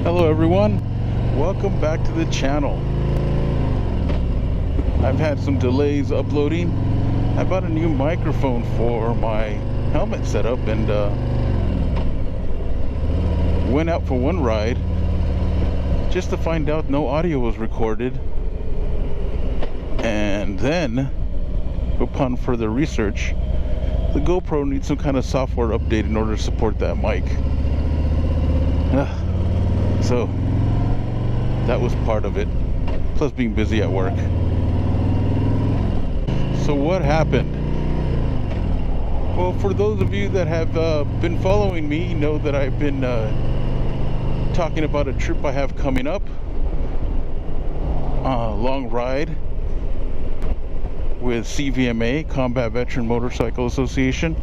Hello everyone, welcome back to the channel. I've had some delays uploading. I bought a new microphone for my helmet setup and went out for one ride just to find out no audio was recorded, and then upon further research, the GoPro needs some kind of software update in order to support that mic. So that was part of it, plus being busy at work. So what happened? Well, for those of you that have been following me, know that I've been talking about a trip I have coming up, a long ride with CVMA, Combat Veteran Motorcycle Association,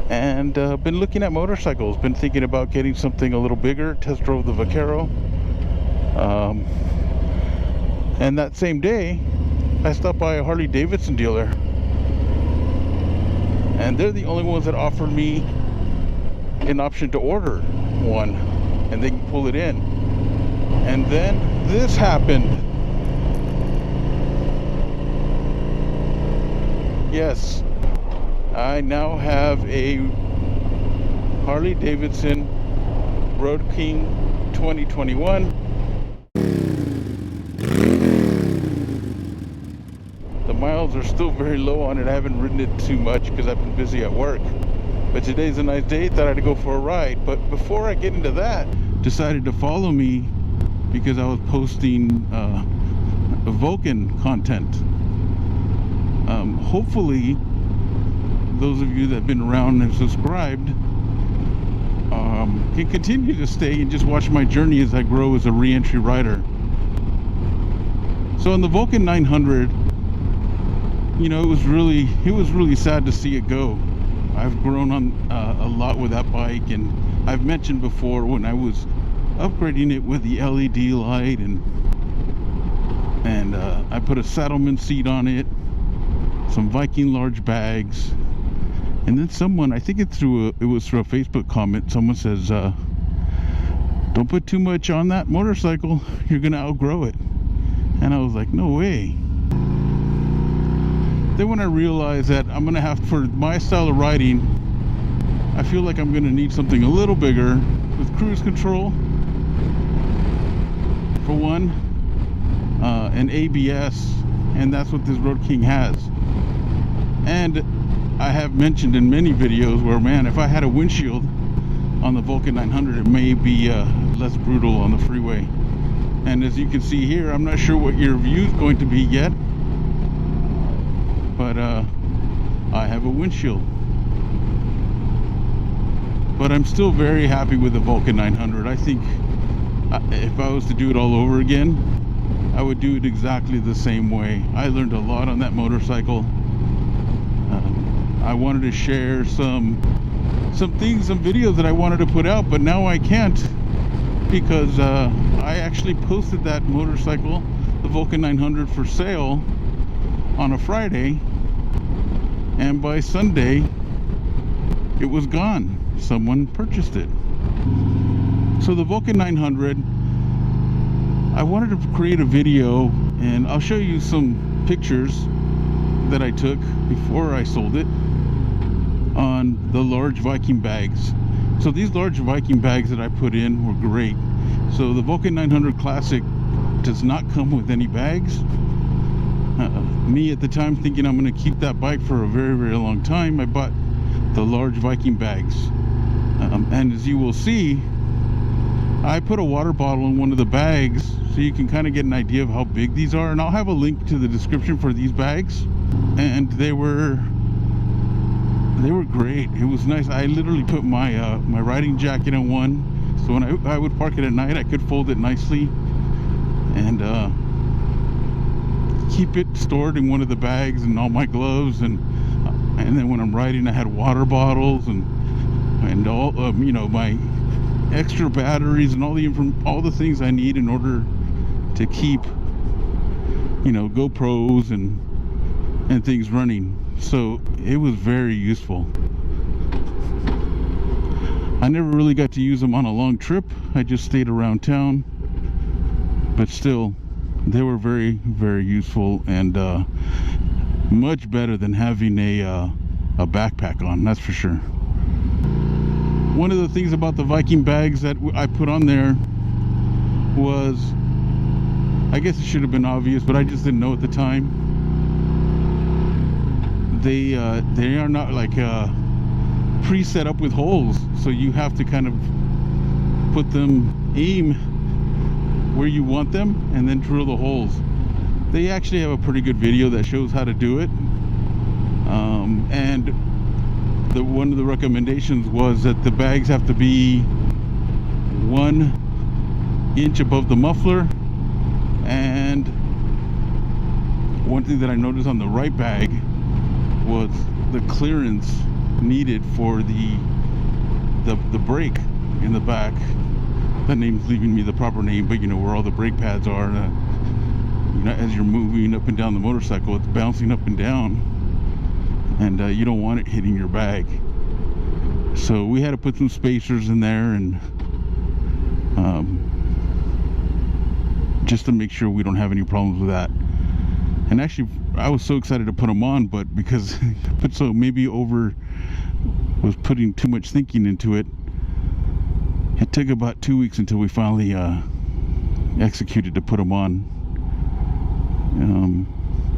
and been looking at motorcycles, been thinking about getting something a little bigger. Test drove the Vaquero, and that same day I stopped by a Harley Davidson dealer, and they're the only ones that offered me an option to order one and they can pull it in. And then this happened. Yes, I now have a Harley Davidson Road King 2021. The miles are still very low on it. I haven't ridden it too much because I've been busy at work. But today's a nice day, thought I'd go for a ride. But before I get into that, decided to follow me because I was posting Vulcan content. Hopefully those of you that have been around and subscribed can continue to stay and just watch my journey as I grow as a re-entry rider. So on the Vulcan 900, you know, it was really sad to see it go. I've grown on a lot with that bike, and I've mentioned before when I was upgrading it with the LED light, and I put a Saddleman seat on it, some Viking large bags, and then someone, I think it was through a Facebook comment, someone says, don't put too much on that motorcycle, you're gonna outgrow it. And I was like, no way. Then when I realized that I'm gonna have, for my style of riding, I feel like I'm gonna need something a little bigger with cruise control for one, and ABS, and that's what this Road King has. And I have mentioned in many videos where, man, if I had a windshield on the Vulcan 900, it may be less brutal on the freeway. And as you can see here, I'm not sure what your view is going to be yet, but I have a windshield. But I'm still very happy with the Vulcan 900. I think if I was to do it all over again, I would do it exactly the same way. I learned a lot on that motorcycle. I wanted to share some things, some videos that I wanted to put out, but now I can't, because I actually posted that motorcycle, the Vulcan 900, for sale on a Friday, and by Sunday it was gone. Someone purchased it. So the Vulcan 900, I wanted to create a video, and I'll show you some pictures that I took before I sold it on the large Viking bags. So these large Viking bags that I put in were great. So the Vulcan 900 Classic does not come with any bags. Me at the time, thinking I'm going to keep that bike for a very, very long time, I bought the large Viking bags. And as you will see, I put a water bottle in one of the bags so you can kind of get an idea of how big these are. And I'll have a link to the description for these bags. And they were great. It was nice. I literally put my my riding jacket in one, so when I would park it at night, I could fold it nicely and keep it stored in one of the bags, and all my gloves, and then when I'm riding, I had water bottles and all you know, my extra batteries and all the things I need in order to keep, you know, GoPros and things running. So it was very useful. I never really got to use them on a long trip. I just stayed around town, but still, they were very, very useful and much better than having a backpack on, that's for sure. One of the things about the Viking bags that I put on there was, I guess it should have been obvious, but I just didn't know at the time. They are not like pre-set up with holes, so you have to kind of put them, aim where you want them, and then drill the holes. They actually have a pretty good video that shows how to do it, and one of the recommendations was that the bags have to be 1 inch above the muffler. And one thing that I noticed on the right bag was the clearance needed for the brake in the back. That name's leaving me the proper name, but you know where all the brake pads are. You know, as you're moving up and down the motorcycle, it's bouncing up and down, and you don't want it hitting your bag. So we had to put some spacers in there, and just to make sure we don't have any problems with that. And actually, I was so excited to put them on, but because was putting too much thinking into it, it took about 2 weeks until we finally executed to put them on.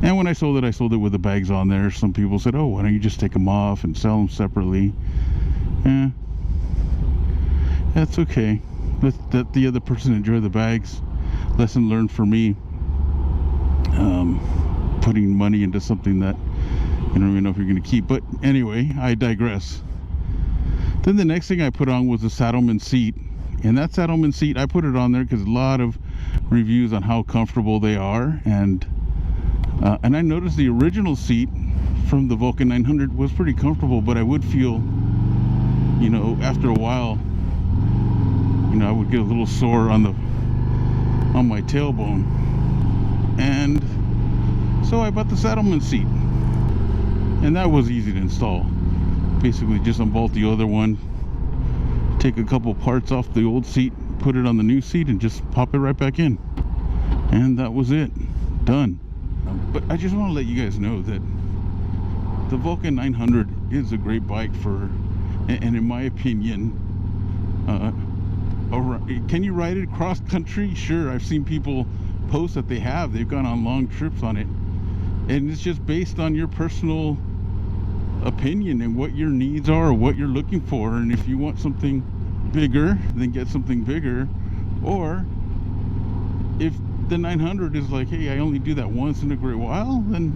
And when I sold it with the bags on there. Some people said, oh, why don't you just take them off and sell them separately? That's okay. Let the other person enjoy the bags. Lesson learned for me. Putting money into something that you don't even know if you're going to keep. But anyway, I digress. Then the next thing I put on was the Saddleman seat. And that Saddleman seat, I put it on there because a lot of reviews on how comfortable they are. And I noticed the original seat from the Vulcan 900 was pretty comfortable, but I would feel, you know, after a while, you know, I would get a little sore on my tailbone. And so I bought the Saddleman seat, and that was easy to install. Basically just unbolt the other one, take a couple parts off the old seat, put it on the new seat, and just pop it right back in, and that was it. Done. But I just want to let you guys know that the Vulcan 900 is a great bike for, and in my opinion, can you ride it cross country? Sure, I've seen people post that they've gone on long trips on it, and it's just based on your personal opinion and what your needs are or what you're looking for. And if you want something bigger, then get something bigger. Or if the 900 is like, hey, I only do that once in a great while, then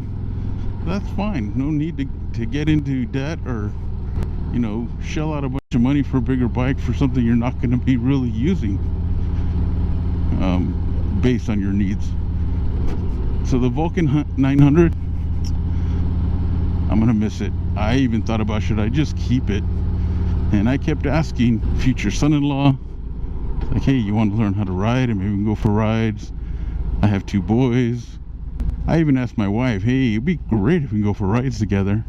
that's fine. No need to get into debt or, you know, shell out a bunch of money for a bigger bike for something you're not going to be really using, based on your needs. So the Vulcan 900, I'm gonna miss it. I even thought about, should I just keep it? And I kept asking future son-in-law, like, hey, you want to learn how to ride, and maybe we can go for rides. I have 2 boys. I even asked my wife, hey, it'd be great if we can go for rides together.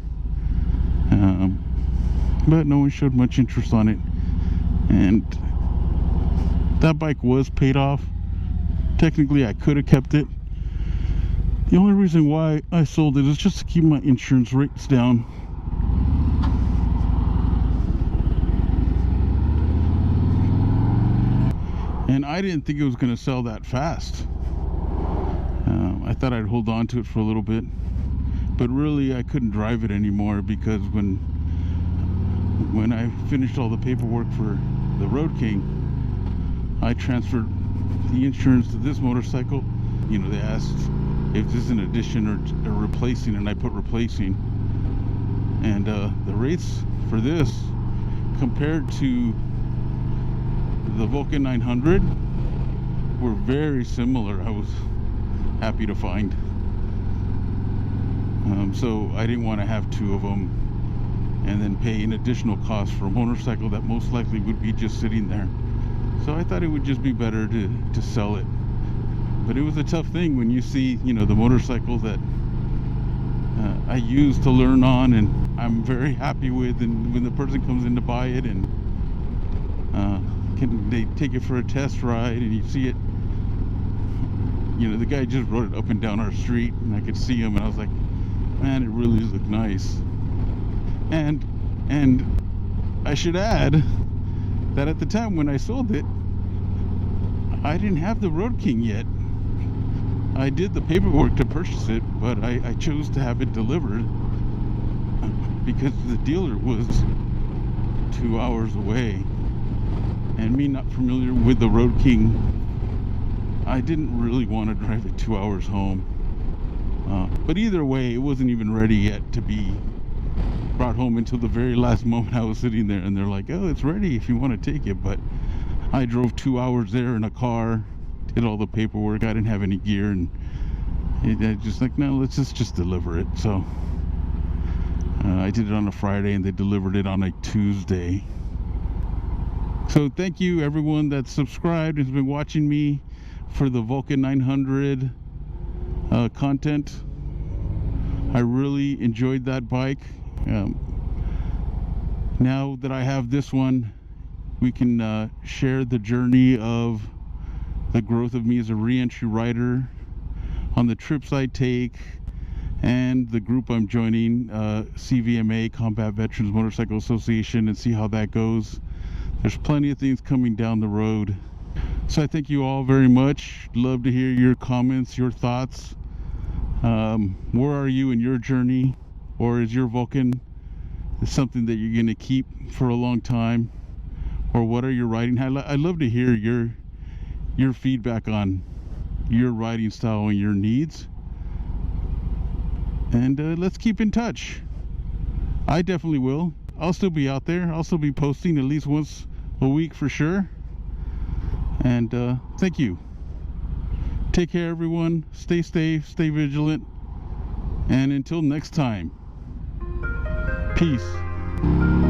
But no one showed much interest on it, and that bike was paid off. Technically, I could have kept it. The only reason why I sold it is just to keep my insurance rates down. And I didn't think it was going to sell that fast. I thought I'd hold on to it for a little bit, but really I couldn't drive it anymore, because when I finished all the paperwork for the Road King, I transferred the insurance to this motorcycle. You know, they asked if this is an addition or replacing, and I put replacing. And the rates for this compared to the Vulcan 900 were very similar. I was happy to find. So I didn't want to have 2 of them and then pay an additional cost for a motorcycle that most likely would be just sitting there. So I thought it would just be better to sell it. But it was a tough thing when you see, you know, the motorcycles that I use to learn on and I'm very happy with, and when the person comes in to buy it and they take it for a test ride, and you see it. You know, the guy just rode it up and down our street, and I could see him, and I was like, man, it really does look nice. And I should add that at the time when I sold it, I didn't have the Road King yet. I did the paperwork to purchase it, but I chose to have it delivered because the dealer was 2 hours away. And me not familiar with the Road King, I didn't really want to drive it 2 hours home. But either way, it wasn't even ready yet to be brought home until the very last moment. I was sitting there and they're like, oh, it's ready if you want to take it. But I drove 2 hours there in a car, did all the paperwork. I didn't have any gear, and I just like, no, let's just deliver it. So I did it on a Friday, and they delivered it on a Tuesday. So thank you everyone that's subscribed and has been watching me for the Vulcan 900 content. I really enjoyed that bike. Now that I have this one, we can share the journey of the growth of me as a re-entry rider, on the trips I take, and the group I'm joining, CVMA, Combat Veterans Motorcycle Association, and see how that goes. There's plenty of things coming down the road. So I thank you all very much. Love to hear your comments, your thoughts. Where are you in your journey? Or is your Vulcan something that you're going to keep for a long time? Or what are you riding? I'd love to hear your feedback on your riding style and your needs. And let's keep in touch. I definitely will. I'll still be out there. I'll still be posting at least once a week for sure. And thank you. Take care, everyone. Stay safe, stay vigilant. And until next time, peace.